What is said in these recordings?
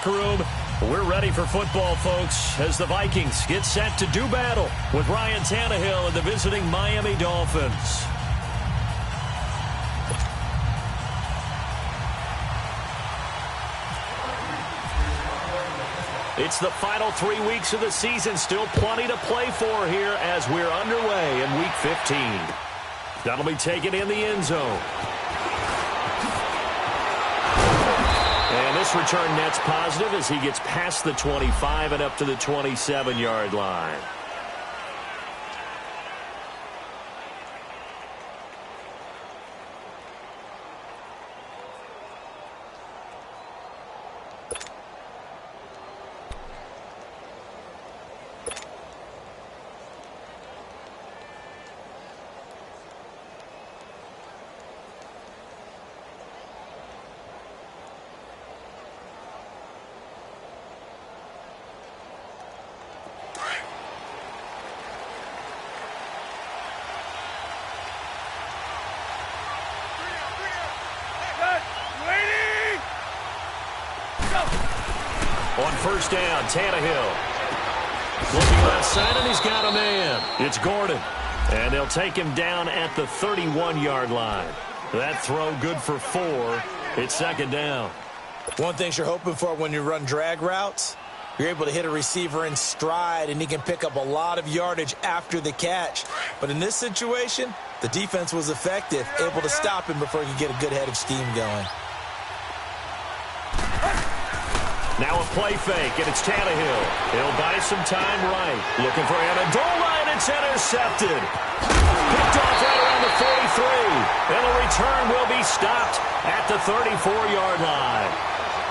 locker room. We're ready for football, folks, as the Vikings get set to do battle with Ryan Tannehill and the visiting Miami Dolphins. It's the final 3 weeks of the season. Still plenty to play for here as we're underway in Week 15. That'll be taken in the end zone. And this return net's positive as he gets past the 25 and up to the 27-yard line. On first down, Tannehill. Looking left side, and he's got a man. It's Gordon. And they'll take him down at the 31-yard line. That throw good for 4. It's second down. One thing you're hoping for when you run drag routes, you're able to hit a receiver in stride, and he can pick up a lot of yardage after the catch. But in this situation, the defense was effective, able to stop him before he could get a good head of steam going. Now a play fake, and it's Tannehill. He'll buy some time right. Looking for Amendola, and it's intercepted. Picked off right around the 43. And the return will be stopped at the 34-yard line.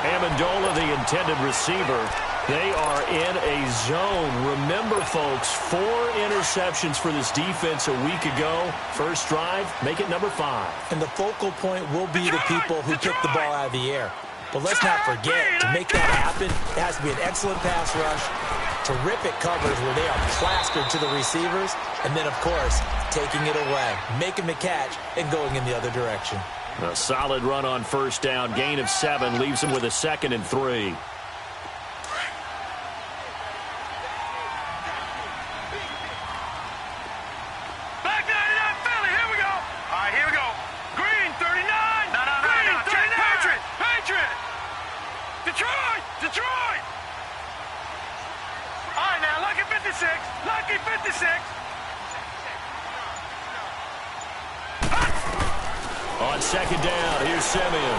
Amendola, the intended receiver. They are in a zone. Remember, folks, 4 interceptions for this defense a week ago. First drive, make it number 5. And the focal point will be the people who kick the ball out of the air. But let's not forget, to make that happen, it has to be an excellent pass rush, terrific covers where they are plastered to the receivers, and then, of course, taking it away, making the catch, and going in the other direction. A solid run on first down. Gain of 7 leaves him with a 2nd and 3. Detroit! All right, now, Lucky 56. Lucky 56. On second down, here's Simeon.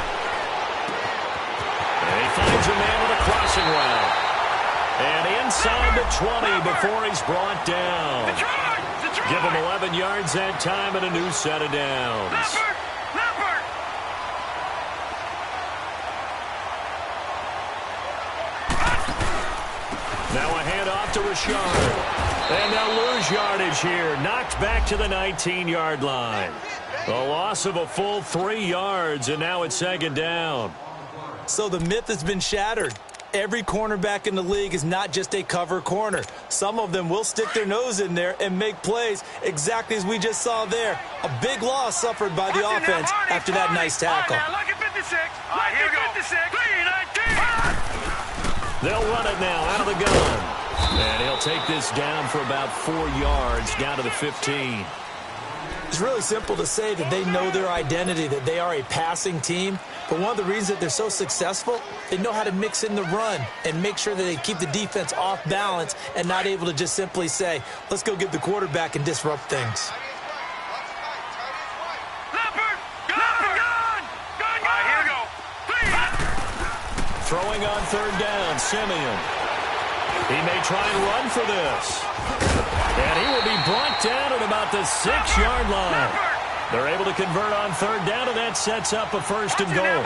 And he finds a man with a crossing route. And inside the 20 before he's brought down. Detroit! Give him 11 yards that time and a new set of downs. Now a handoff to Rashard. And they'll lose yardage here. Knocked back to the 19-yard line. A loss of a full 3 yards, and now it's second down. So the myth has been shattered. Every cornerback in the league is not just a cover corner. Some of them will stick their nose in there and make plays exactly as we just saw there. A big loss suffered by the offense after that nice tackle. Lucky 56. Lucky 56. 319. They'll run it now out of the gun. And he'll take this down for about 4 yards, down to the 15. It's really simple to say that they know their identity, that they are a passing team. But one of the reasons that they're so successful, they know how to mix in the run and make sure that they keep the defense off balance and not able to just simply say, let's go get the quarterback and disrupt things. Throwing on third down, Simeon. He may try and run for this. And he will be brought down at about the 6-yard line. They're able to convert on third down, and that sets up a 1st and goal.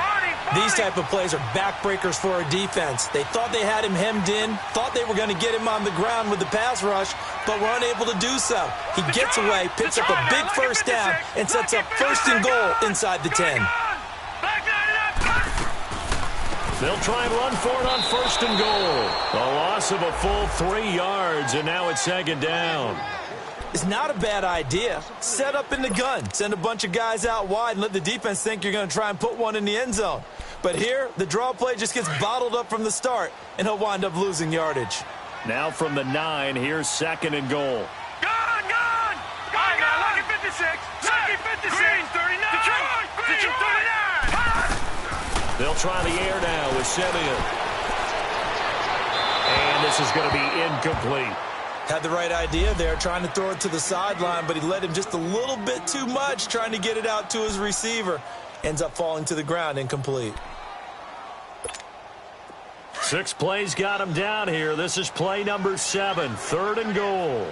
These type of plays are backbreakers for a defense. They thought they had him hemmed in, thought they were going to get him on the ground with the pass rush, but were unable to do so. He gets away, picks up a big first down, and sets up 1st and goal inside the 10. They'll try and run for it on 1st and goal. A loss of a full 3 yards, and now it's second down. It's not a bad idea. Set up in the gun. Send a bunch of guys out wide and let the defense think you're going to try and put one in the end zone. But here, the draw play just gets bottled up from the start, and he'll wind up losing yardage. Now from the 9, here's 2nd and goal. Gone! Gone, lucky 56. Lucky 56. Green 39. Detroit! Green 39. They'll try the air now with Simeon. And this is going to be incomplete. Had the right idea there, trying to throw it to the sideline, but he led him just a little bit too much, trying to get it out to his receiver. Ends up falling to the ground, incomplete. 6 plays got him down here. This is play number 7, 3rd and goal.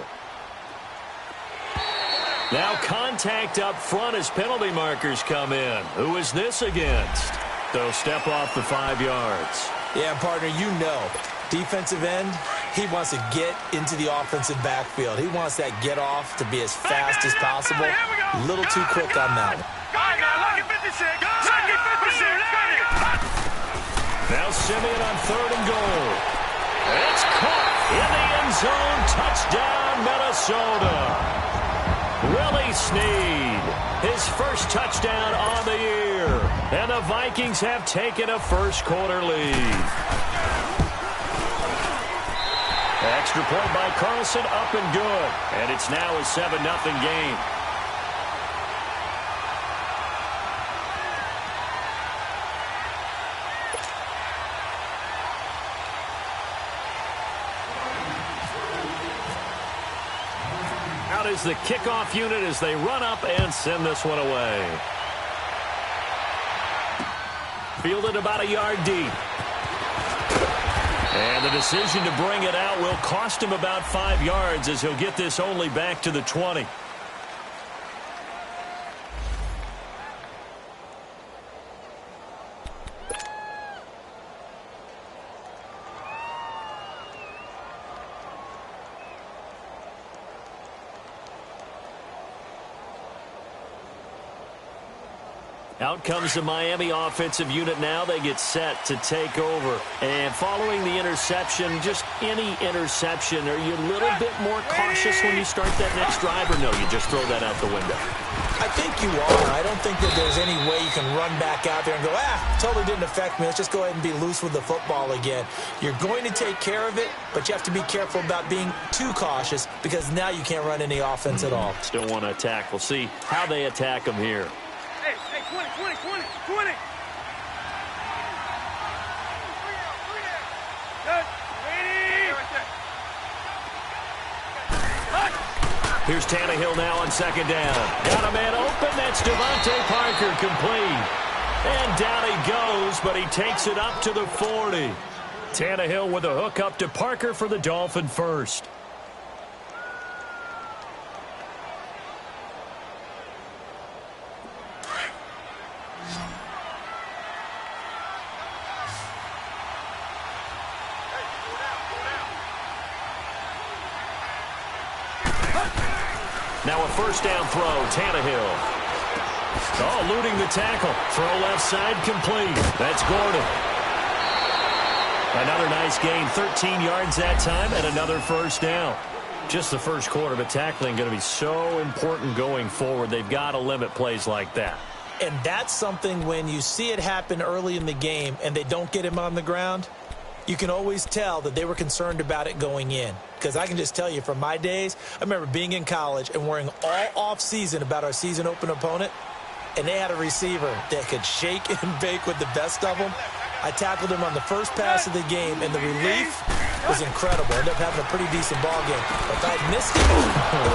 Now contact up front as penalty markers come in. Who is this against? They'll step off the 5 yards. Yeah, partner, you know, defensive end, he wants to get into the offensive backfield. He wants that get off to be as fast as possible. A little too quick on that one. Lucky 56. Lucky 56. Now Simeon on 3rd and goal. It's caught in the end zone. Touchdown, Minnesota. Willie Snead, his first touchdown on the year. And the Vikings have taken a first-quarter lead. Extra point by Carlson, up and good. And it's now a 7-0 game. Out is the kickoff unit as they run up and send this one away. Fielded about a yard deep. And the decision to bring it out will cost him about 5 yards as he'll get this only back to the 20. Out comes the Miami offensive unit now. They get set to take over. And following the interception, just any interception, are you a little bit more cautious when you start that next drive, or no, you just throw that out the window? I think you are. I don't think that there's any way you can run back out there and go, totally didn't affect me. Let's just go ahead and be loose with the football again. You're going to take care of it, but you have to be careful about being too cautious because now you can't run any offense at all. Still want to attack. We'll see how they attack them here. Hey, 20. Here's Tannehill now on 2nd down. Got a man open. That's Devontae Parker complete. And down he goes, but he takes it up to the 40. Tannehill with a hook up to Parker for the Dolphin first. Now a first down throw, Tannehill. Oh, eluding the tackle. Throw left side complete. That's Gordon. Another nice gain, 13 yards that time, and another first down. Just the first quarter, but tackling going to be so important going forward. They've got to limit plays like that. And that's something when you see it happen early in the game and they don't get him on the ground, you can always tell that they were concerned about it going in. Because I can just tell you from my days, I remember being in college and worrying all off-season about our season open opponent, and they had a receiver that could shake and bake with the best of them. I tackled him on the first pass of the game, and the relief was incredible. Ended up having a pretty decent ball game. But if I had missed it, it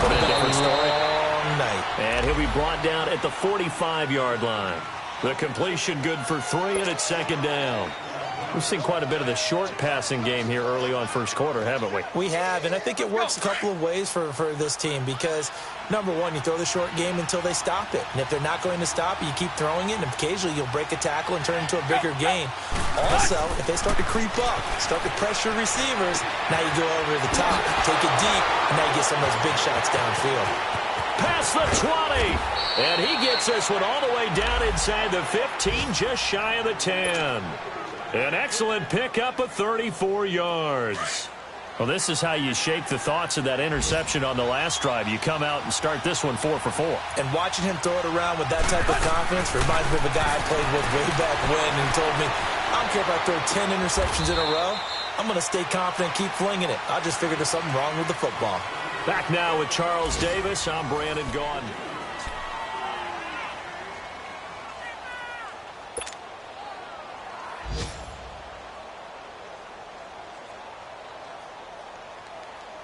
would have been a long night. And he'll be brought down at the 45-yard line. The completion good for 3, and it's 2nd down. We've seen quite a bit of the short passing game here early on first quarter, haven't we? We have, and I think it works a couple of ways for this team because, number one, you throw the short game until they stop it. And if they're not going to stop it, you keep throwing it, and occasionally you'll break a tackle and turn it into a bigger gain. Also, if they start to creep up, start to pressure receivers, now you go over the top, take it deep, and now you get some of those big shots downfield. Past the 20, and he gets this one all the way down inside the 15, just shy of the 10. An excellent pickup of 34 yards. Well, this is how you shake the thoughts of that interception on the last drive. You come out and start this one 4 for 4. And watching him throw it around with that type of confidence reminds me of a guy I played with way back when, and he told me, I don't care if I throw 10 interceptions in a row. I'm going to stay confident, keep flinging it. I just figured there's something wrong with the football. Back now with Charles Davis. I'm Brandon Gaudin.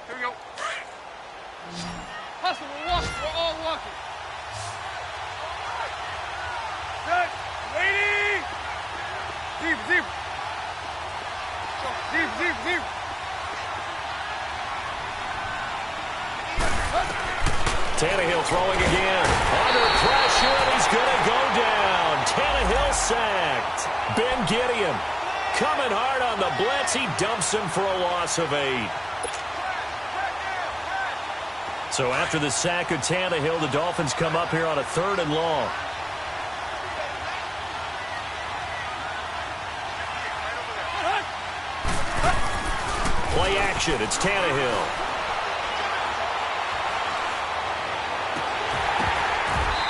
Here we go. Hustle, we're walking. We're all walking. Set. Waiting. Deep, deep. Deep, deep, deep. Tannehill throwing again. Under pressure, and he's going to go down. Tannehill sacked. Ben Gideon coming hard on the blitz. He dumps him for a loss of 8. So after the sack of Tannehill, the Dolphins come up here on a 3rd and long. Play action. It's Tannehill.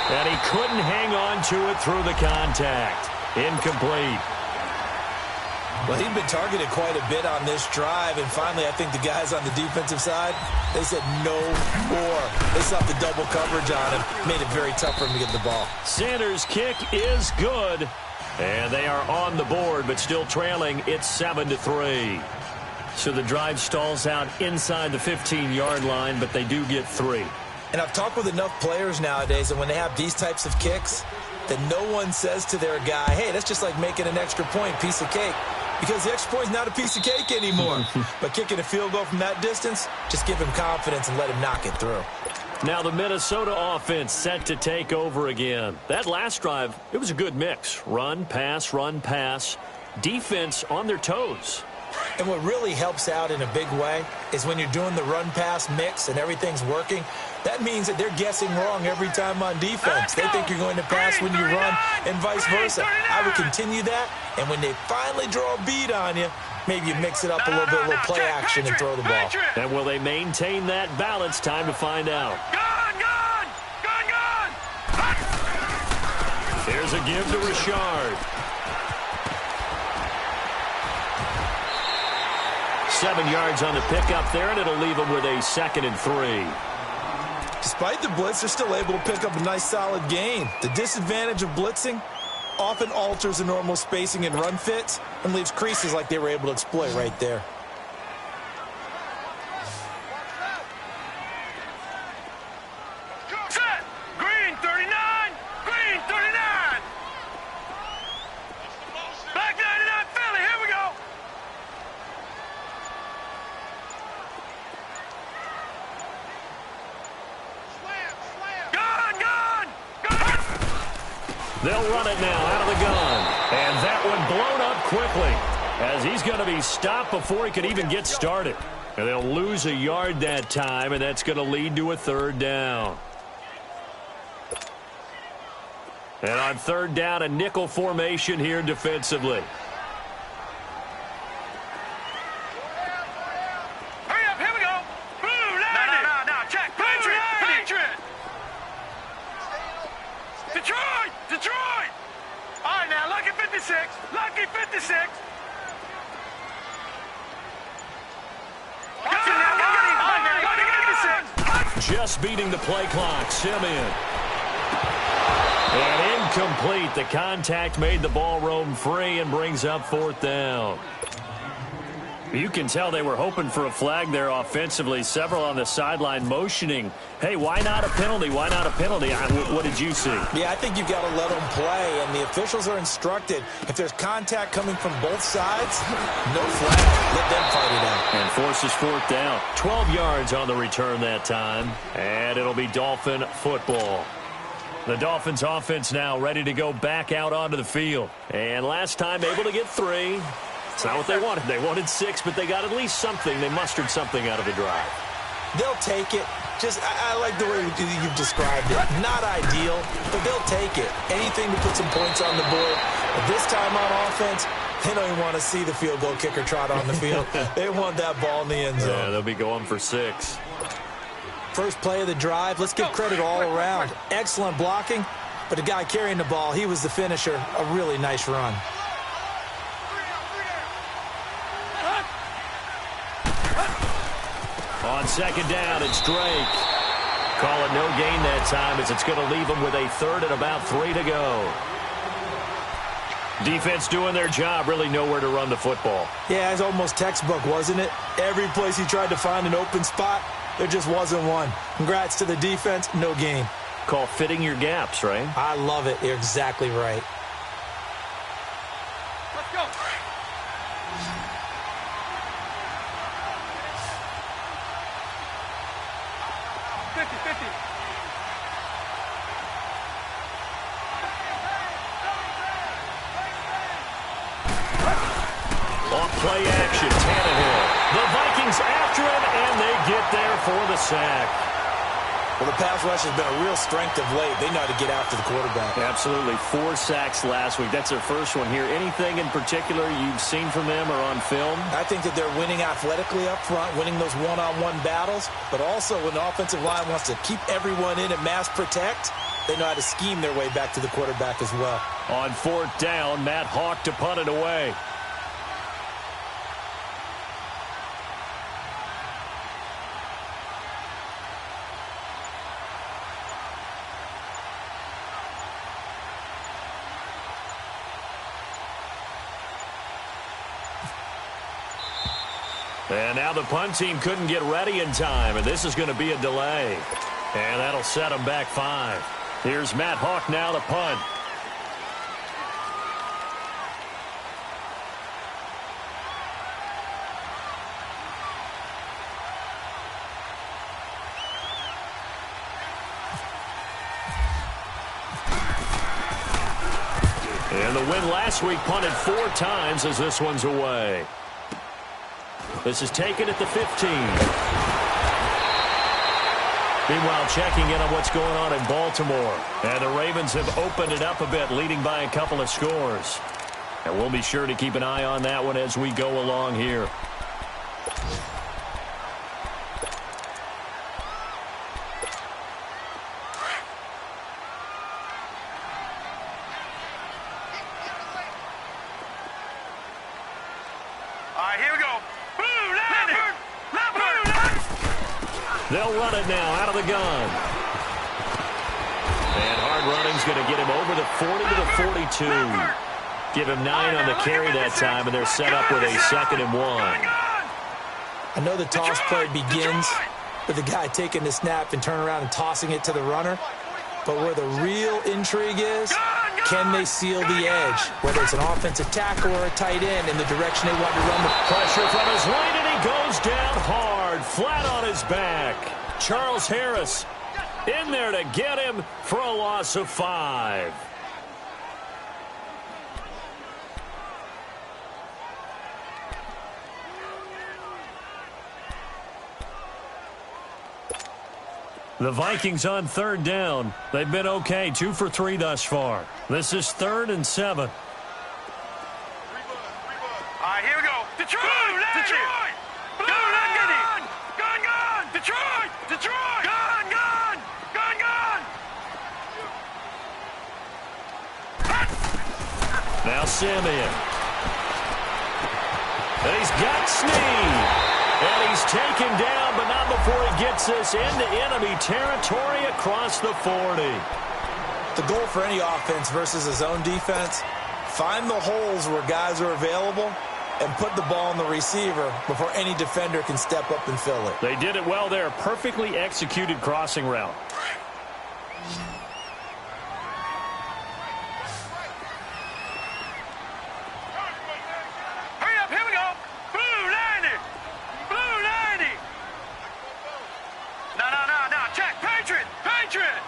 And he couldn't hang on to it through the contact. Incomplete. Well, he'd been targeted quite a bit on this drive, and finally I think the guys on the defensive side, they said no more. They stopped the double coverage on him, made it very tough for him to get the ball. Sanders' kick is good, and they are on the board, but still trailing. It's 7-3. So the drive stalls out inside the 15-yard line, but they do get 3. And I've talked with enough players nowadays, and when they have these types of kicks, that no one says to their guy, hey, that's just like making an extra point, piece of cake. Because the extra point is not a piece of cake anymore. But kicking a field goal from that distance, just give him confidence and let him knock it through. Now the Minnesota offense set to take over again. That last drive, it was a good mix. Run, pass, defense on their toes. And what really helps out in a big way is when you're doing the run-pass mix and everything's working, that means that they're guessing wrong every time on defense. They think you're going to pass when you run and vice versa. I would continue that, and when they finally draw a beat on you, maybe you mix it up a little bit, a little play action, and throw the ball. And will they maintain that balance? Time to find out. Gone! Here's a give to Richard. 7 yards on the pickup there, and it'll leave them with a 2nd and 3. Despite the blitz, they're still able to pick up a nice, solid gain. The disadvantage of blitzing often alters the normal spacing and run fits and leaves creases like they were able to exploit right there. Set! Green 39! Green 39! Back 99 Philly, here we go! Gone! They'll run it now out of the gun. And that one blown up quickly as he's going to be stopped before he could even get started. And they'll lose a yard that time, and that's going to lead to a 3rd down. And on 3rd down, a nickel formation here defensively. Hurry up, here we go! No, check! Patriot! Detroit! All right, now, lucky 56! Lucky 56! Just beating the play clock. Simeon. And incomplete. The contact made the ball roam free and brings up 4th down. You can tell they were hoping for a flag there offensively. Several on the sideline motioning, hey, why not a penalty? Why not a penalty? What did you see? Yeah, I think you've got to let them play, and the officials are instructed, if there's contact coming from both sides, no flag. Let them fight it out. And forces 4th down. 12 yards on the return that time, and it'll be Dolphin football. The Dolphins offense now ready to go back out onto the field. And last time able to get 3. It's not what they wanted. They wanted 6, but they got at least something. They mustered something out of the drive. They'll take it. I like the way you've described it. Not ideal, but they'll take it. Anything to put some points on the board. But this time on offense, They don't even want to see the field goal kicker trot on the field. They want that ball in the end zone. Yeah, they'll be going for 6. First play of the drive. Let's give credit all around. Excellent blocking, but the guy carrying the ball, he was the finisher. A really nice run. On second down, it's Drake. Call it no gain that time as it's going to leave them with a 3rd and about 3 to go. Defense doing their job, really nowhere to run the football. Yeah, it's almost textbook, wasn't it? Every place he tried to find an open spot, there just wasn't one. Congrats to the defense, no gain. Call fitting your gaps, right? I love it. You're exactly right. Let's go. Play action, Tannehill. The Vikings after him, and they get there for the sack. Well, the pass rush has been a real strength of late. They know how to get after the quarterback. Absolutely. 4 sacks last week. That's their first one here. Anything in particular you've seen from them or on film? I think that they're winning athletically up front, winning those one-on-one battles, but also when the offensive line wants to keep everyone in and mass protect, they know how to scheme their way back to the quarterback as well. On 4th down, Matt Hawk to punt it away. And now the punt team couldn't get ready in time, and this is going to be a delay. And that'll set them back 5. Here's Matt Hawk now to punt. And the win last week punted 4 times as this one's away. This is taken at the 15. Meanwhile, checking in on what's going on in Baltimore. And the Ravens have opened it up a bit, leading by a couple of scores. And we'll be sure to keep an eye on that one as we go along here. They'll run it now out of the gun. And hard running's going to get him over the 40 to the 42. Give him 9 on the carry that time, and they're set up with a 2nd and 1. I know the toss play begins with the guy taking the snap and turning around and tossing it to the runner. But where the real intrigue is, can they seal the edge? Whether it's an offensive tackle or a tight end in the direction they want to run the pressure from his right, and he goes down hard, flat on his back. Charles Harris in there to get him for a loss of 5. The Vikings on 3rd down. They've been okay, 2 for 3 thus far. This is 3rd and 7. All right, here we go. Detroit! Detroit! Gun, gun! Gun, gun! Detroit! Detroit! Gun, gun! Gun, gun! Now Simeon. And he's got Snead. And he's taken down, but not before he gets this into enemy territory across the 40. The goal for any offense versus his own defense, find the holes where guys are available and put the ball on the receiver before any defender can step up and fill it. They did it well there. Perfectly executed crossing route. Hurry up, here we go. Blue 90. Blue 90. No. Check. Patriot. Patriot.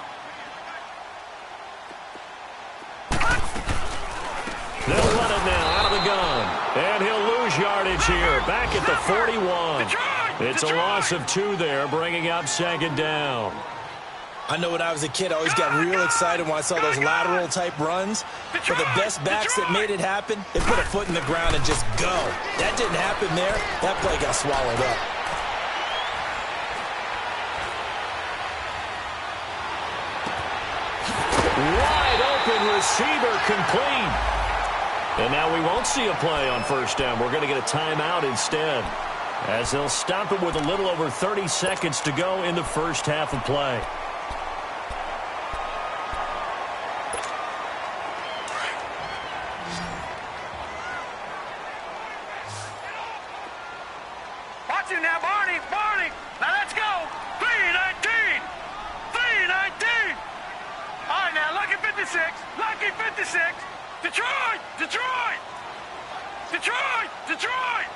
They'll run it now out of the gun. And he'll lose yardage here. Back at the 41. It's a loss of 2 there, bringing up 2nd down. I know when I was a kid, I always got real excited when I saw those lateral-type runs. For the best backs that made it happen, they put a foot in the ground and just go. That didn't happen there. That play got swallowed up. Wide open receiver complete. And now we won't see a play on first down. We're going to get a timeout instead, as they'll stop it with a little over 30 seconds to go in the first half of play. Watch it now, Barney. Barney. Now let's go. 3-19. 3-19. All right, now, lucky 56. Lucky 56. Detroit. Detroit. Detroit. Detroit.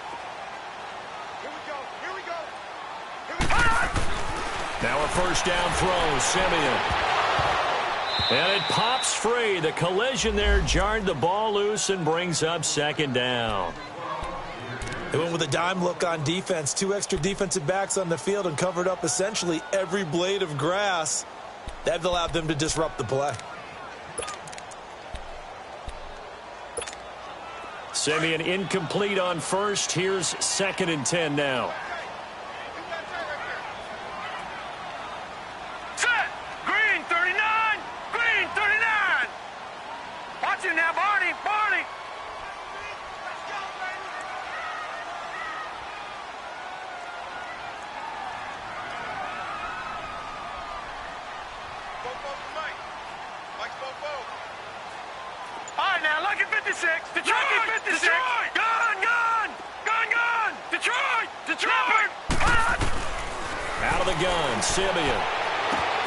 Here we go. Here we go. Here we go. Now a first down throw, Simeon. And it pops free. The collision there jarred the ball loose and brings up second down. They went with a dime look on defense. 2 extra defensive backs on the field and covered up essentially every blade of grass. That allowed them to disrupt the play. Simeon incomplete on first. Here's 2nd and 10 now. Set. Green 39. Green 39. Watch it now, Barney. Barney. All right, now, lucky 56. Detroit. Lucky 56. Detroit. Gun, gun. Gun, gun. Detroit. Detroit. Out of the gun, Simeon.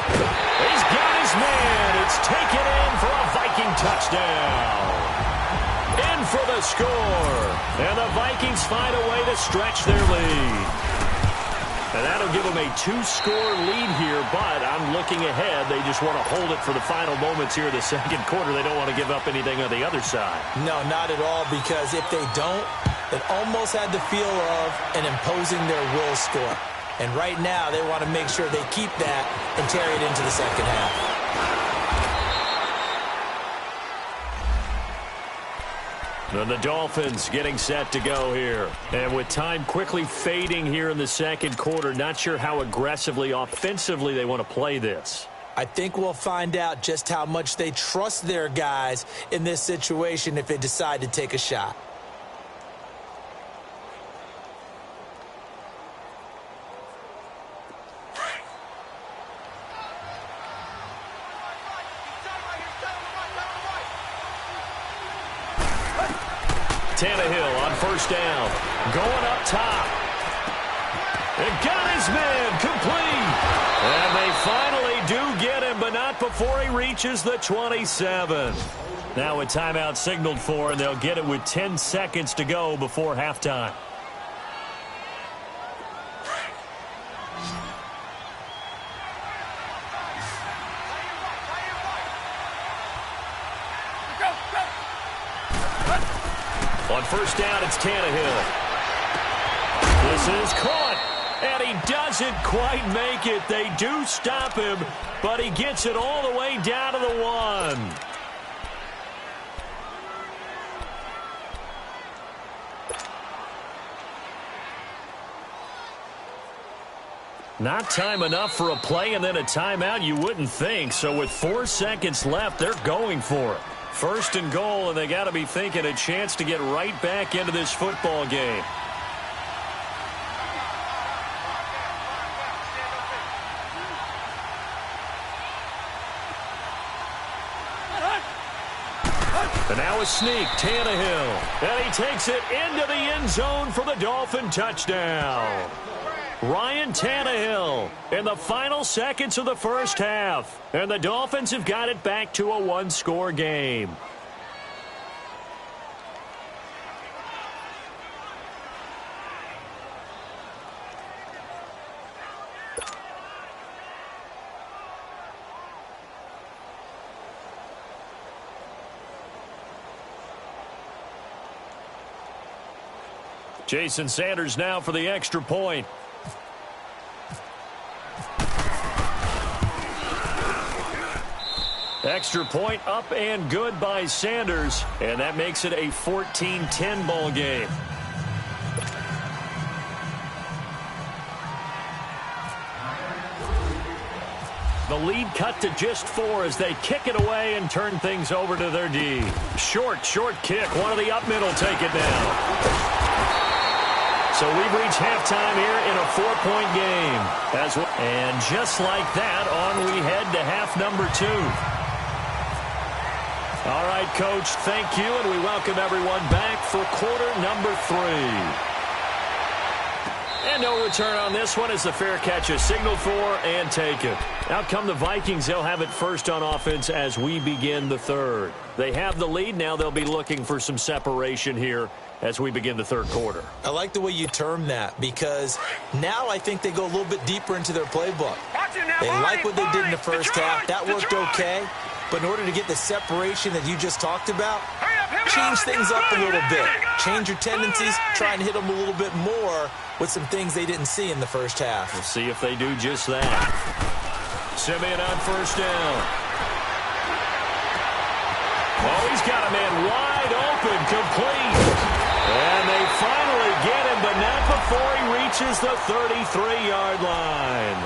He's got his man. It's taken in for a Viking touchdown. In for the score. And the Vikings find a way to stretch their lead. And that'll give them a 2-score lead here, but I'm looking ahead. They just want to hold it for the final moments here in the second quarter. They don't want to give up anything on the other side. No, not at all, because if they don't, it almost had the feel of an imposing their will score. And right now, they want to make sure they keep that and carry it into the second half. And the Dolphins getting set to go here. And with time quickly fading here in the second quarter, not sure how aggressively, offensively they want to play this. I think we'll find out just how much they trust their guys in this situation if they decide to take a shot. Tannehill on first down. Going up top. And got his man complete. And they finally do get him, but not before he reaches the 27. Now a timeout signaled for, and they'll get it with 10 seconds to go before halftime. On first down, it's Tannehill. This is caught, and he doesn't quite make it. They do stop him, but he gets it all the way down to the 1. Not time enough for a play and then a timeout, you wouldn't think. So with 4 seconds left, they're going for it. First and goal, and they got to be thinking a chance to get right back into this football game. And now a sneak, Tannehill. And he takes it into the end zone for the Dolphin touchdown. Ryan Tannehill in the final seconds of the first half. And the Dolphins have got it back to a 1-score game. Jason Sanders now for the extra point. Extra point up and good by Sanders, and that makes it a 14-10 ball game. The lead cut to just 4 as they kick it away and turn things over to their D. Short kick. One of the up middle take it down. So we've reached halftime here in a 4-point game. And just like that, on we head to half number 2. All right, Coach, thank you, and we welcome everyone back for quarter number 3. And no return on this one as the fair catch is signaled for and taken. Out come the Vikings. They'll have it first on offense as we begin the third. They have the lead. Now they'll be looking for some separation here as we begin the third quarter. I like the way you term that because now I think they go a little bit deeper into their playbook. They like what they did in the first half. That worked okay. But in order to get the separation that you just talked about, change things up a little bit. Change your tendencies, try and hit them a little bit more with some things they didn't see in the first half. We'll see if they do just that. Simeon on first down. Oh, he's got a man wide open, complete. And they finally get him, but not before he reaches the 33-yard line.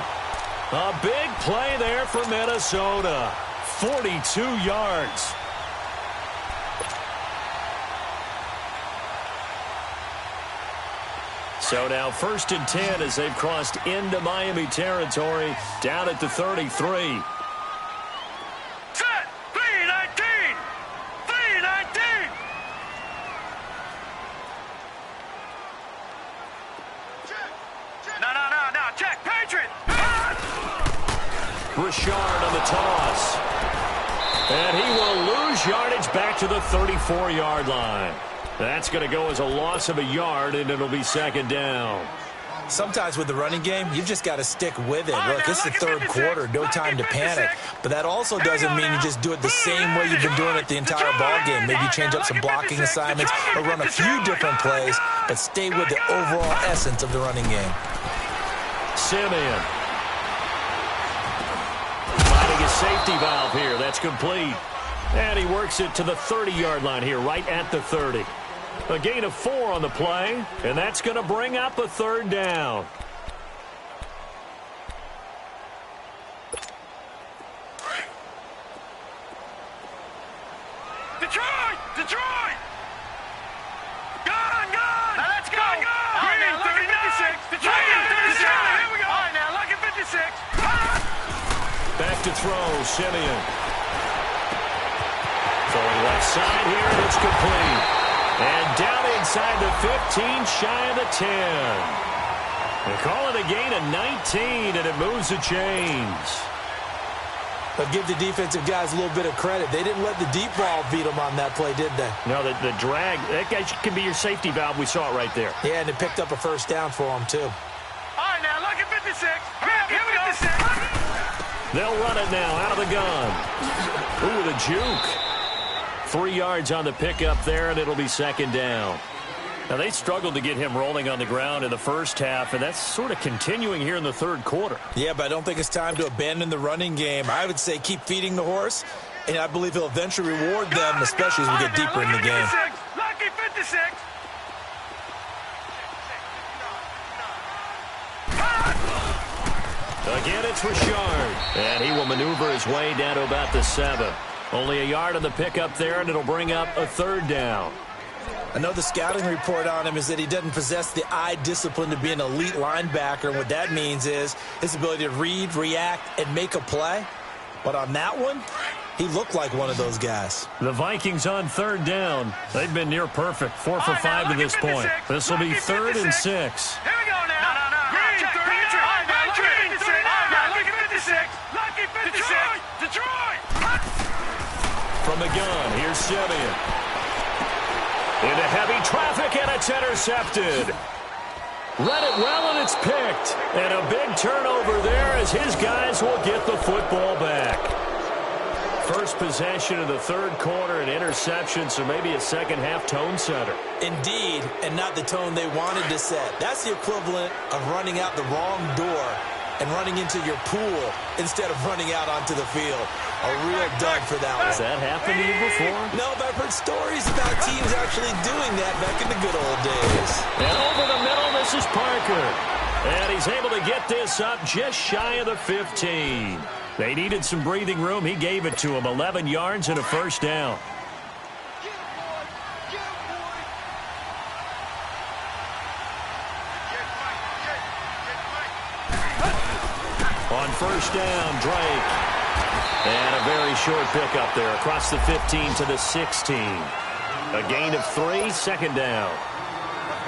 A big play there for Minnesota. 42 yards. So now 1st and 10 as they've crossed into Miami territory down at the 33. Set! 3-19! 3-19! No, check, Patriot! Richard on the toss. And he will lose yardage back to the 34-yard line. That's going to go as a loss of a yard, and it'll be 2nd down. Sometimes with the running game, you've just got to stick with it. Look, it's the third quarter, no time to panic. But that also doesn't mean you just do it the same way you've been doing it the entire ball game. Maybe change up some blocking assignments or run a few different plays, but stay with the overall essence of the running game. Simeon. Finding a safety valve here. That's complete. And he works it to the 30-yard line here, right at the 30. A gain of 4 on the play, and that's going to bring up a 3rd down. Detroit! Gone! Now let's go! Green, 56. Detroit, 56. Here we go. All right, now, lucky 56. Back to throw, Simeon. Throwing left side here, and it's complete. And down inside the 15, shy of the 10. They call it a gain of 19, and it moves the chains. But give the defensive guys a little bit of credit. They didn't let the deep ball beat them on that play, did they? No, the drag, that guy can be your safety valve. We saw it right there. Yeah, and it picked up a 1st down for them, too. All right, now, lucky 56. Here we go. They'll run it now out of the gun. Ooh, the juke. 3 yards on the pickup there, and it'll be 2nd down. Now, they struggled to get him rolling on the ground in the first half, and that's sort of continuing here in the third quarter. Yeah, but I don't think it's time to abandon the running game. I would say keep feeding the horse, and I believe he'll eventually reward them, especially as we get deeper in the game. Lucky 56. Again, it's Richard, and he will maneuver his way down to about the 7. Only a yard on the pickup there, and it'll bring up a 3rd down. I know the scouting report on him is that he doesn't possess the eye discipline to be an elite linebacker, and what that means is his ability to read, react, and make a play. But on that one, he looked like one of those guys. The Vikings on 3rd down. They've been near perfect, 4 for 5 to this point. This will be 3rd and 6. Here we go now. Green, check, Patriot. All right, now, lucky 56. All right, now, lucky 56. Lucky 56. Detroit! From the gun, here's Simeon. Into heavy traffic, and it's intercepted. Read it well, and it's picked. And a big turnover there as his guys will get the football back. First possession of the third quarter, an interception, so maybe a second-half tone setter. Indeed, and not the tone they wanted to set. That's the equivalent of running out the wrong door and running into your pool instead of running out onto the field. A real dud for that one. Has that happened to you before? No, but I've heard stories about teams actually doing that back in the good old days. And over the middle, this is Parker. And he's able to get this up just shy of the 15. They needed some breathing room. He gave it to him. 11 yards and a first down. On first down, Drake. And a very short pickup there across the 15 to the 16. A gain of 3, second down.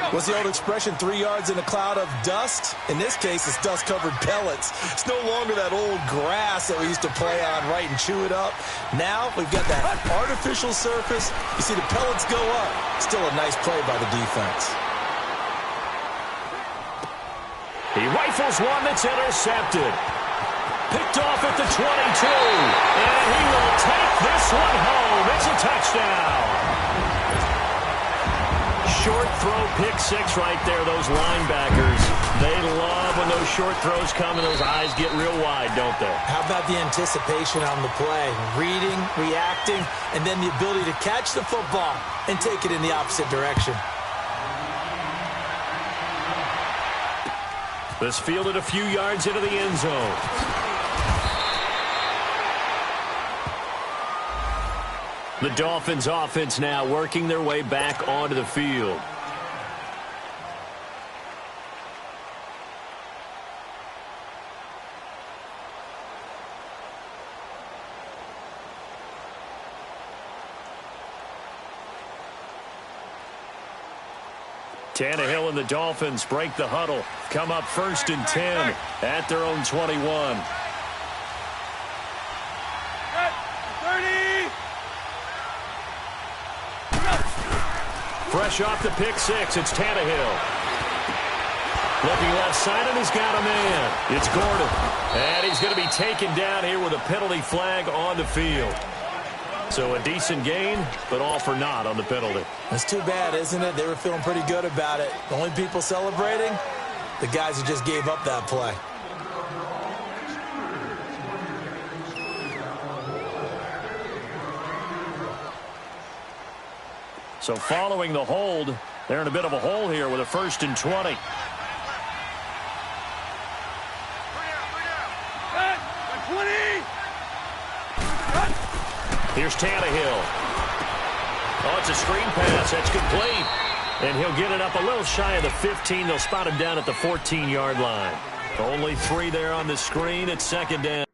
What's the old expression, 3 yards in a cloud of dust? In this case, it's dust-covered pellets. It's no longer that old grass that we used to play on, right, and chew it up. Now we've got that artificial surface. You see the pellets go up. Still a nice play by the defense. He rifles one that's intercepted. Picked off at the 22. And he will take this one home. It's a touchdown. Short throw, pick six right there. Those linebackers, they love when those short throws come and those eyes get real wide, don't they? How about the anticipation on the play? Reading, reacting, and then the ability to catch the football and take it in the opposite direction. This fielded a few yards into the end zone. The Dolphins offense now working their way back onto the field. Tannehill and the Dolphins break the huddle. Come up first and 10 at their own 21. 30. Fresh off the pick six, it's Tannehill. Looking left side, and he's got a man. It's Gordon. And he's going to be taken down here with a penalty flag on the field. So a decent gain, but all for naught on the penalty. That's too bad, isn't it? They were feeling pretty good about it. The only people celebrating, the guys who just gave up that play. So following the hold, they're in a bit of a hole here with a 1st and 20. Here's Tannehill. Oh, it's a screen pass. That's complete. And he'll get it up a little shy of the 15. They'll spot him down at the 14-yard line. Only 3 there on the screen. It's second down.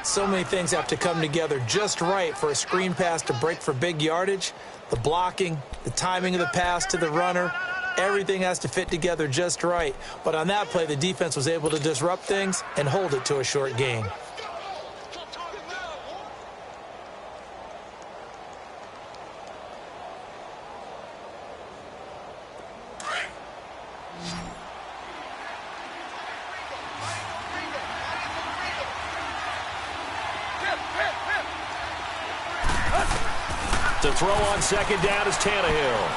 So many things have to come together just right for a screen pass to break for big yardage. The blocking, the timing of the pass to the runner, everything has to fit together just right. But on that play, the defense was able to disrupt things and hold it to a short gain. To throw on second down is Tannehill.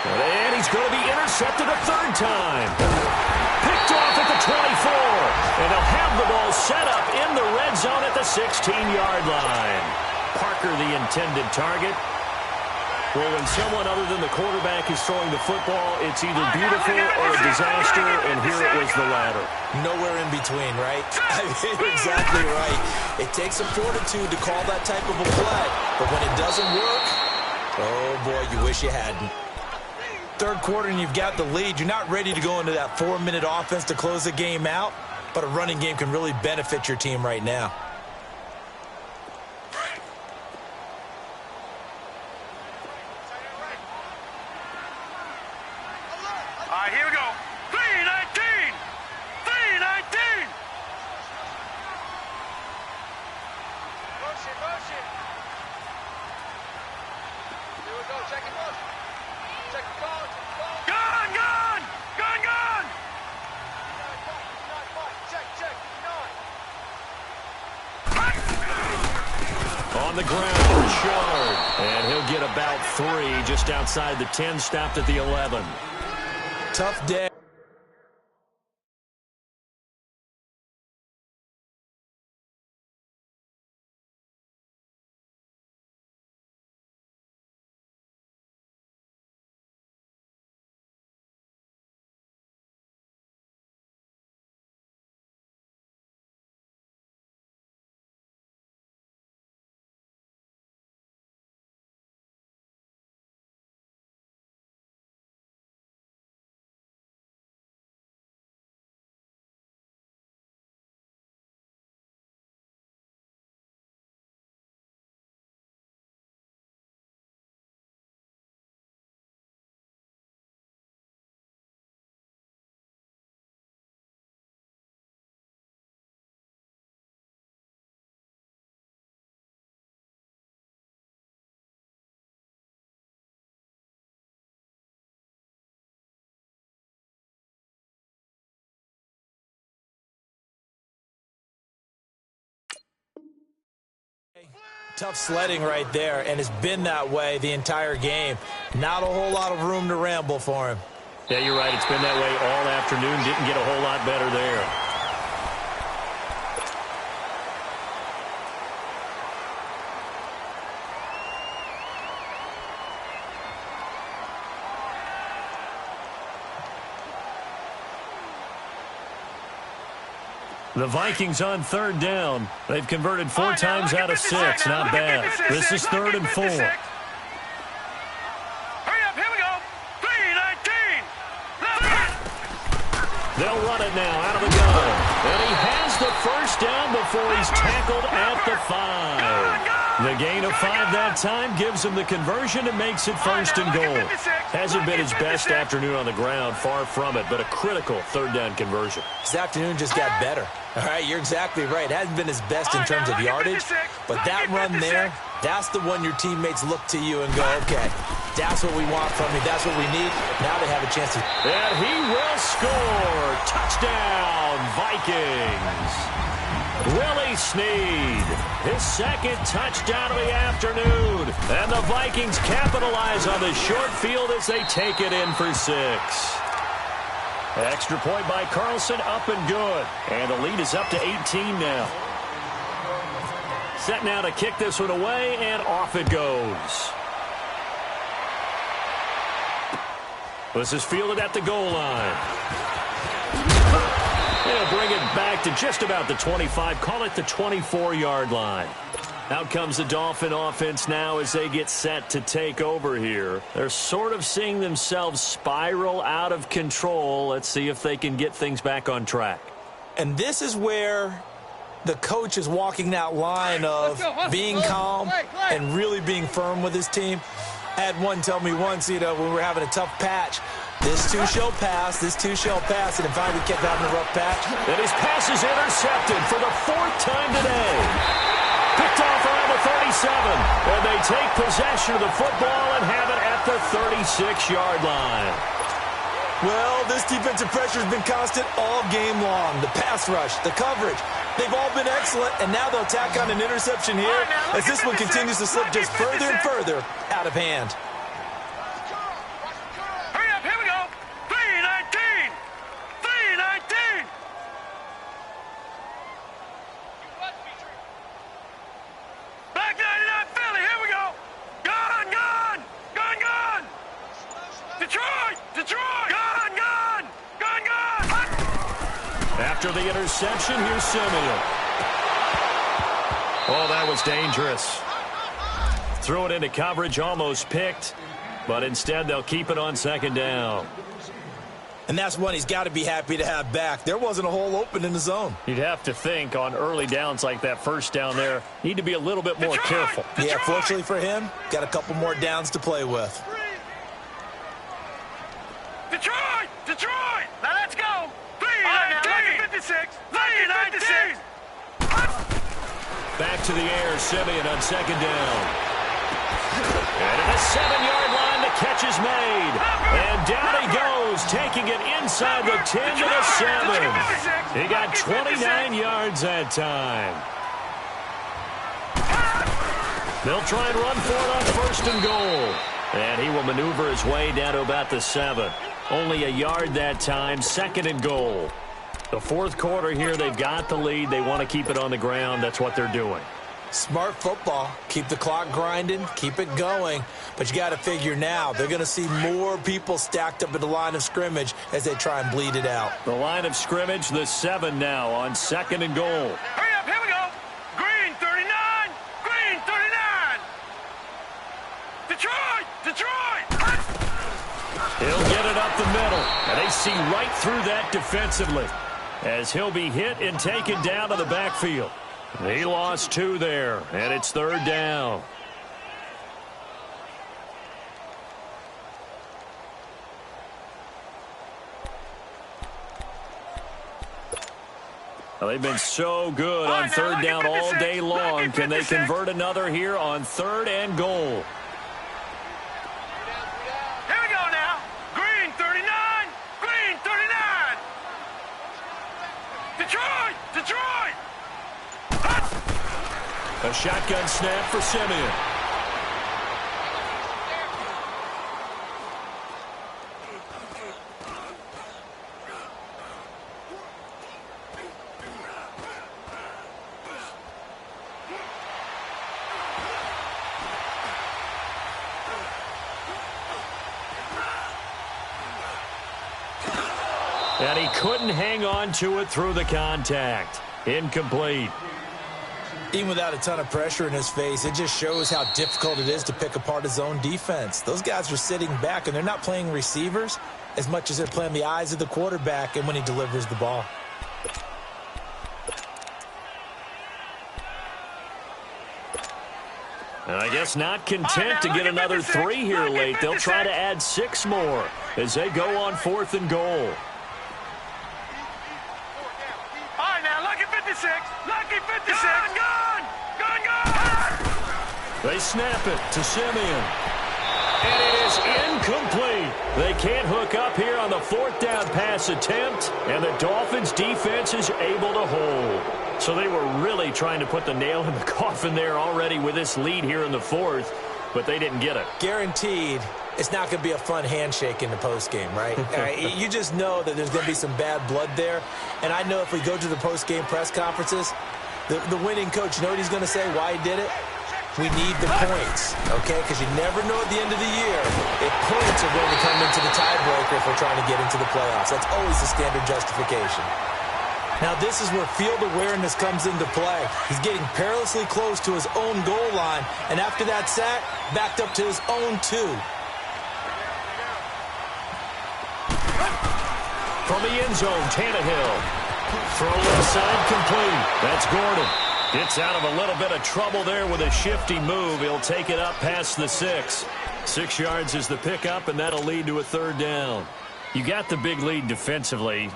And he's going to be intercepted a third time. Picked off at the 24. And they'll have the ball set up in the red zone at the 16-yard line. Parker, the intended target. Well, when someone other than the quarterback is throwing the football, it's either beautiful or a disaster, and here it was the latter. Nowhere in between, right? I mean, you're exactly right. It takes some fortitude to call that type of a play, but when it doesn't work, oh, boy, you wish you hadn't. Third quarter and you've got the lead. You're not ready to go into that 4-minute offense to close the game out, but a running game can really benefit your team right now. All right, here we go. 3-19. 3-19. Motion. Here we go. Check it motion. Check the ball. Gone. Check. 9. On the ground for Shard. And he'll get about 3 just outside the 10, stopped at the 11. Tough day. Tough sledding right there, and it's been that way the entire game. Not a whole lot of room to ramble for him. Yeah, you're right. It's been that way all afternoon. Didn't get a whole lot better there. The Vikings on third down. They've converted 4 times out of 6. Not bad. This is 3rd and 4. Hurry up, here we go. 3-19. They'll run it now out of the gun. And he has the first down before he's tackled at the 5. The gain of 5 that time gives him the conversion and makes it 1st and goal. Hasn't been his best afternoon on the ground, far from it, but a critical 3rd down conversion. His afternoon just got better. All right, you're exactly right. It hasn't been his best in terms of yardage, but that run there, that's the one your teammates look to you and go, okay, that's what we want from you. That's what we need. Now they have a chance to. And he will score. Touchdown, Vikings. Willie Snead, his 2nd touchdown of the afternoon. And the Vikings capitalize on the short field as they take it in for 6. Extra point by Carlson, up and good. And the lead is up to 18 now. Set now to kick this one away, and off it goes. This is fielded at the goal line. They'll bring it back to just about the 25. Call it the 24-yard line. Out comes the Dolphin offense now as they get set to take over here. They're sort of seeing themselves spiral out of control. Let's see if they can get things back on track. And this is where the coach is walking that line of being calm and really being firm with his team. I had one tell me once, when we were having a tough patch, this too shall pass, and it finally kept having a rough patch. And his pass is intercepted for the 4th time today. Picked off around the 37, and they take possession of the football and have it at the 36-yard line. Well, this defensive pressure has been constant all game long. The pass rush, the coverage, they've all been excellent, and now they'll tack on an interception here as this one continues to slip just further and further out of hand. Hurry up, here After the interception, here's Simeon. Oh, that was dangerous. Threw it into coverage, almost picked, but instead they'll keep it on second down. And that's one he's got to be happy to have back. There wasn't a hole open in the zone. You'd have to think on early downs like that first down there, need to be a little bit more careful. Yeah, fortunately for him, got a couple more downs to play with. Detroit! Detroit! Now let's go! 3-19! 3-19! Back to the air, Simeon on second down. And at the 7-yard line, the catch is made. And down he goes, taking it inside the 10 to the 7. He got 29 yards that time. They'll try and run for it on first and goal. And he will maneuver his way down to about the 7. Only a yard that time, second and goal. The fourth quarter here, they've got the lead. They want to keep it on the ground. That's what they're doing. Smart football. Keep the clock grinding. Keep it going. But you got to figure now, they're going to see more people stacked up at the line of scrimmage as they try and bleed it out. The line of scrimmage, the 7 now on second and goal. Hurry up, here we go. Green 39. Green 39. Detroit! Detroit! He'll get it up the middle, and they see right through that defensively as he'll be hit and taken down to the backfield. He lost 2 there, and it's third down. Well, they've been so good on third down all day long. Can they convert another here on third and goal? Here we go now. Green 39. Green 39. Detroit! Detroit! A shotgun snap for Simeon. And he couldn't hang on to it through the contact. Incomplete. Even without a ton of pressure in his face, it just shows how difficult it is to pick apart his own defense. Those guys are sitting back, and they're not playing receivers as much as they're playing the eyes of the quarterback and when he delivers the ball. And I guess not content to get another 3 here late. They'll try to add 6 more as they go on fourth and goal. All right, now, lucky 56. Lucky 56. Gun! They snap it to Simeon. And it is incomplete. They can't hook up here on the fourth down pass attempt, and the Dolphins' defense is able to hold. So they were really trying to put the nail in the coffin there already with this lead here in the fourth, but they didn't get it. Guaranteed, it's not going to be a fun handshake in the postgame, right? You just know that there's going to be some bad blood there. And I know if we go to the postgame press conferences, the winning coach, you know what he's going to say, why he did it? We need the points, okay? Because you never know at the end of the year if points are going to come into the tiebreaker if we're trying to get into the playoffs. That's always the standard justification. Now, this is where field awareness comes into play. He's getting perilously close to his own goal line, and after that sack, backed up to his own 2. From the end zone, Tannehill. Throw inside complete. That's Gordon. Gets out of a little bit of trouble there with a shifty move. He'll take it up past the 6. 6 yards is the pickup, and that'll lead to a third down. You got the big lead defensively.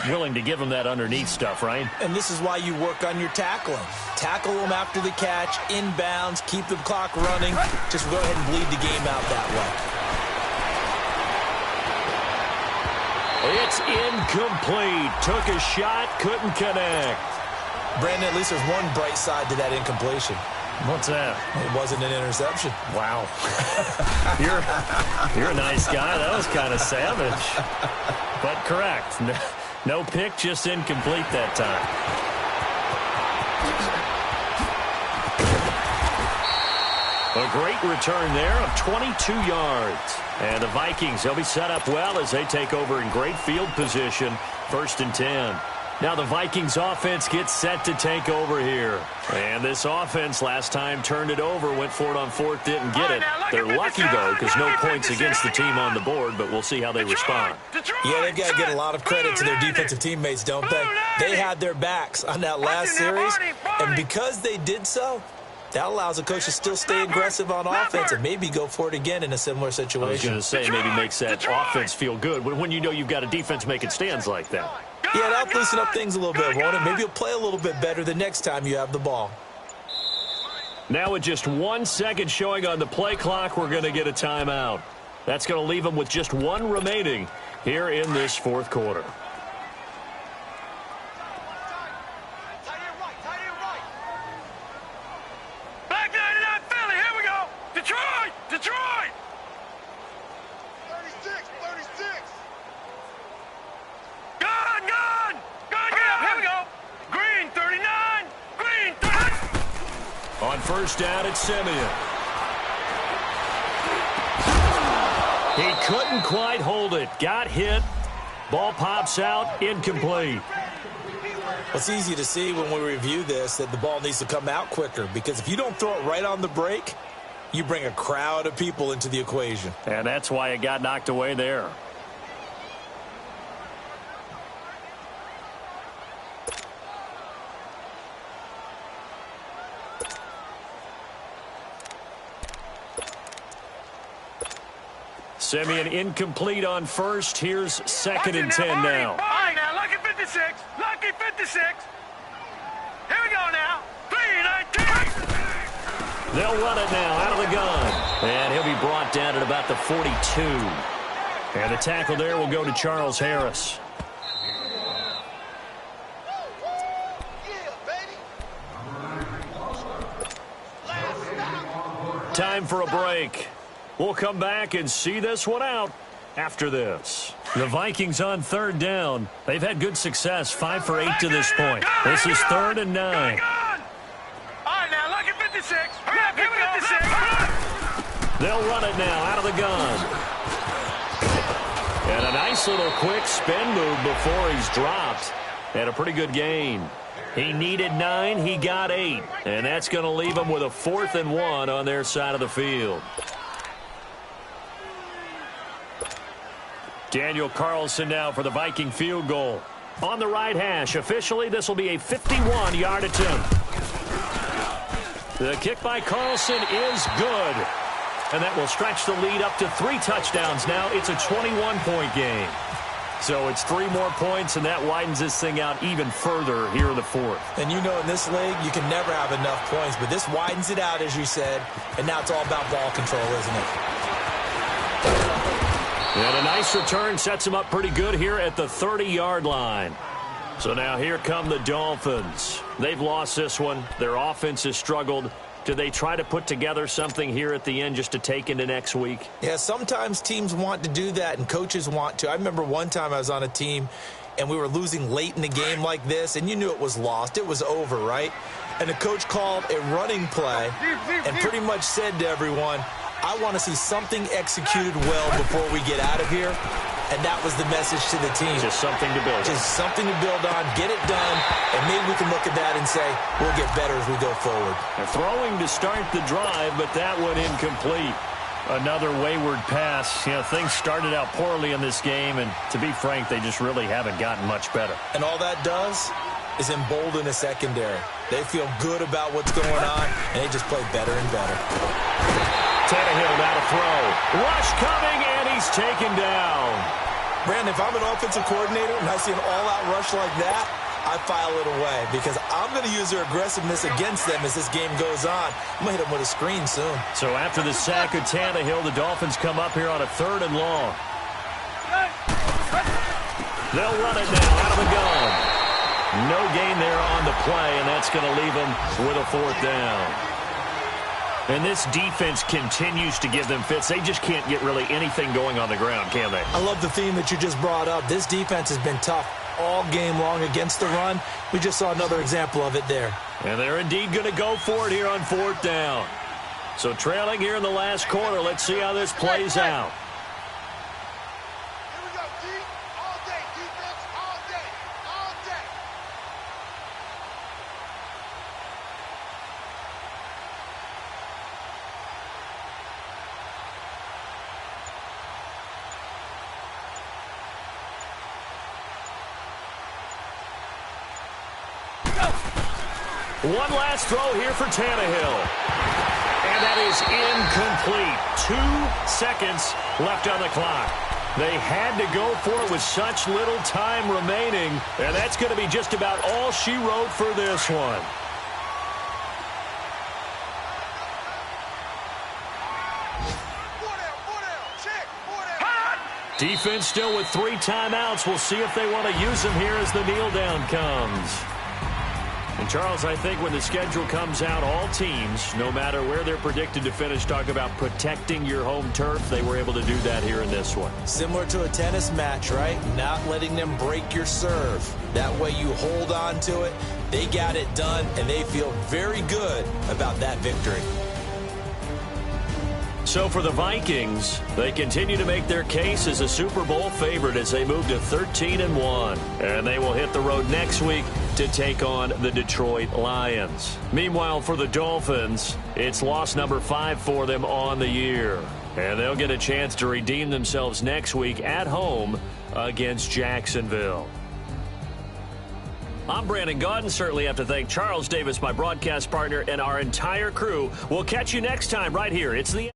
Willing to give him that underneath stuff, right? And this is why you work on your tackling. Tackle them after the catch, inbounds, keep the clock running. Just go ahead and bleed the game out that way. It's incomplete. Took a shot, couldn't connect. Brandon, at least there's one bright side to that incompletion. What's that? It wasn't an interception. Wow. You're a nice guy. That was kind of savage. But correct. No pick, just incomplete that time. A great return there of 22 yards. And the Vikings, they'll be set up well as they take over in great field position. 1st and 10. Now the Vikings offense gets set to take over here. And this offense last time turned it over, went for it on fourth, didn't get it. They're lucky, though, because no points against the team on the board, but we'll see how they respond. Yeah, they've got to get a lot of credit to their defensive teammates, don't they? They had their backs on that last series, and because they did so, that allows the coach to still stay aggressive on offense and maybe go for it again in a similar situation. I was going to say maybe makes that offense feel good when you know you've got a defense making stands like that. Yeah, that'll loosen up things a little bit, won't it? Maybe you'll play a little bit better the next time you have the ball. Now with just 1 second showing on the play clock, we're going to get a timeout. That's going to leave them with just one remaining here in this fourth quarter. Back 99 Philly, here we go. Detroit, Detroit. 36. Gun, here we go. Green, 39. Green, 30. On first down, it's Simeon. He couldn't quite hold it. Got hit. Ball pops out, incomplete. Well, it's easy to see when we review this that the ball needs to come out quicker, because if you don't throw it right on the break, you bring a crowd of people into the equation. And that's why it got knocked away there. Simeon incomplete on first. Here's second and 10 now. All right, now, lucky 56. Lucky 56. Here we go now. 3-19. They'll run it now out of the gun. And he'll be brought down at about the 42. And the tackle there will go to Charles Harris. Time for a break. We'll come back and see this one out after this. The Vikings on third down. They've had good success, 5 for 8 to this point. This is 3rd and 9. All right, now, lucky 56. Lucky 56. They'll run it now out of the gun. And a nice little quick spin move before he's dropped. And a pretty good gain. He needed 9, he got 8. And that's going to leave him with a 4th and 1 on their side of the field. Daniel Carlson now for the Viking field goal. On the right hash, officially this will be a 51-yard attempt. The kick by Carlson is good. And that will stretch the lead up to 3 touchdowns now. It's a 21-point game. So it's 3 more points, and that widens this thing out even further here in the fourth. And you know in this league, you can never have enough points, but this widens it out, as you said, and now it's all about ball control, isn't it? And a nice return sets him up pretty good here at the 30-yard line. So now here come the Dolphins. They've lost this one. Their offense has struggled. Do they try to put together something here at the end just to take into next week? Yeah, sometimes teams want to do that and coaches want to. I remember one time I was on a team and we were losing late in the game like this, and you knew it was lost. It was over, right? And the coach called a running play and pretty much said to everyone, I want to see something executed well before we get out of here. And that was the message to the team. Just something to build on. Just something to build on, get it done, and maybe we can look at that and say, we'll get better as we go forward. They're throwing to start the drive, but that one incomplete. Another wayward pass. You know, things started out poorly in this game, and to be frank, they just really haven't gotten much better. And all that does is embolden the secondary. They feel good about what's going on, and they just play better and better. Tannehill now to throw. Rush coming, and he's taken down. Brandon, if I'm an offensive coordinator and I see an all-out rush like that, I file it away because I'm going to use their aggressiveness against them as this game goes on. I'm going to hit them with a screen soon. So after the sack of Tannehill, the Dolphins come up here on a 3rd and long. They'll run it now out of the gun. No gain there on the play, and that's going to leave them with a 4th down. And this defense continues to give them fits. They just can't get really anything going on the ground, can they? I love the theme that you just brought up. This defense has been tough all game long against the run. We just saw another example of it there. And they're indeed going to go for it here on 4th down. So trailing here in the last quarter. Let's see how this plays out. Here we go, D. All day, defense, all day, all day. One last throw here for Tannehill. And that is incomplete. 2 seconds left on the clock. They had to go for it with such little time remaining, and that's going to be just about all she wrote for this one. Defense still with 3 timeouts. We'll see if they want to use them here as the kneel down comes. And, Charles, I think when the schedule comes out, all teams, no matter where they're predicted to finish, talk about protecting your home turf. They were able to do that here in this one. Similar to a tennis match, right? Not letting them break your serve. That way you hold on to it. They got it done, and they feel very good about that victory. So for the Vikings, they continue to make their case as a Super Bowl favorite as they move to 13-1. And they will hit the road next week to take on the Detroit Lions. Meanwhile, for the Dolphins, it's loss number 5 for them on the year. And they'll get a chance to redeem themselves next week at home against Jacksonville. I'm Brandon Gaudin. Certainly have to thank Charles Davis, my broadcast partner, and our entire crew. We'll catch you next time right here. It's the